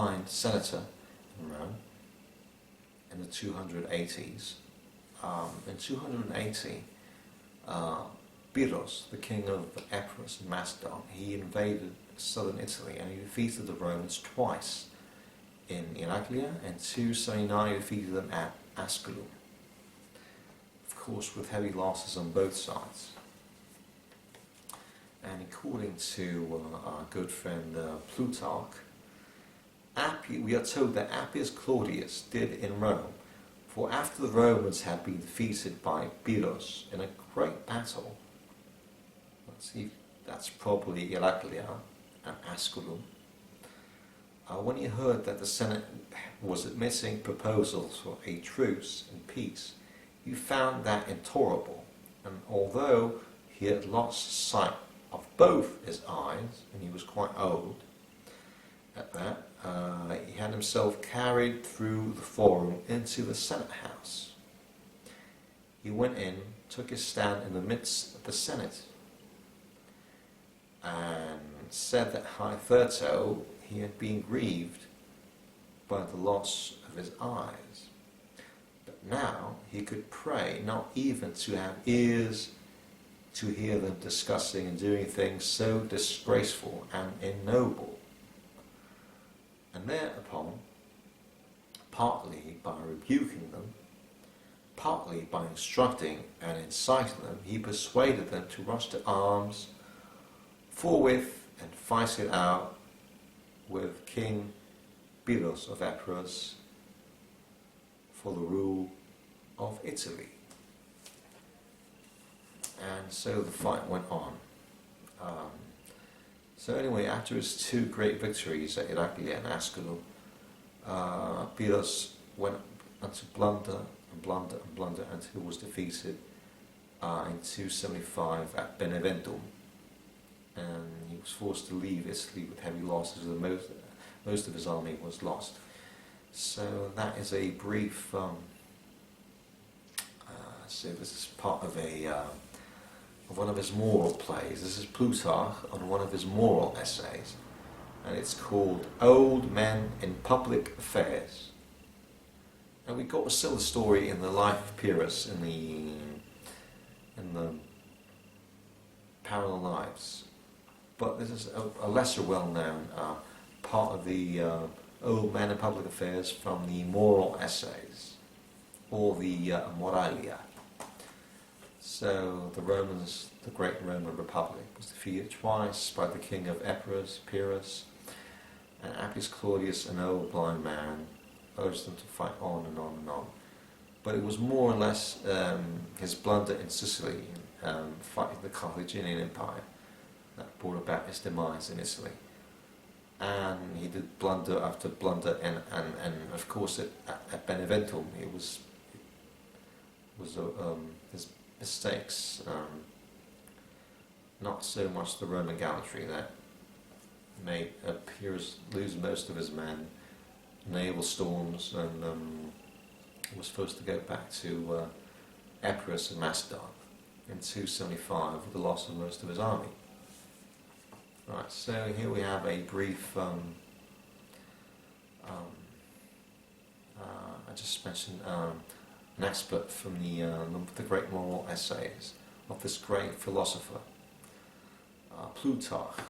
assigned senator in Rome in the 280s. In 280, Pyrrhus, the king of Epirus and Macedon, he invaded southern Italy and he defeated the Romans twice in Iraklia, and 279 he defeated them at Asculum. Of course, with heavy losses on both sides. And according to our good friend Plutarch, we are told that Appius Claudius did in Rome, for after the Romans had been defeated by Pyrrhus in a great battle, let's see, that's probably Iraklia and Asculum, when he heard that the Senate was admitting proposals for a truce and peace, he found that intolerable, and although he had lost sight of both his eyes, and he was quite old at that, he had himself carried through the forum into the Senate house. He went in, took his stand in the midst of the Senate, and said that hitherto he had been grieved by the loss of his eyes, but now he could pray not even to have ears to hear them discussing and doing things so disgraceful and ignoble. And thereupon, partly by rebuking them, partly by instructing and inciting them, he persuaded them to rush to arms forthwith and fight it out with King Pyrrhus of Epirus for the rule of Italy. And so the fight went on. So anyway, after his two great victories at Iraklia and Asculum, Pyrrhus went on to blunder and blunder and blunder until he was defeated in 275 at Beneventum, and he was forced to leave Italy with heavy losses. Most of his army was lost. So that is a brief. So this is part of one of his moral plays. This is Plutarch on one of his moral essays, and it's called Old Men in Public Affairs. And we got a similar story in the life of Pyrrhus in the Parallel Lives, but this is a lesser well-known part of the Old Men in Public Affairs from the moral essays, or the Moralia. So the Romans, the great Roman Republic, was defeated twice by the king of Epirus, Pyrrhus, and Appius Claudius, an old blind man, urged them to fight on and on and on. But it was more or less his blunder in Sicily, fighting the Carthaginian Empire, that brought about his demise in Italy. And he did blunder after blunder, and of course at Beneventum it was his mistakes, not so much the Roman gallantry that made Pyrrhus lose most of his men, naval storms, and was forced to go back to Epirus and Macedon in 275 with the loss of most of his army. Right, so here we have a brief, I just mentioned an excerpt from the great moral essays of this great philosopher, Plutarch.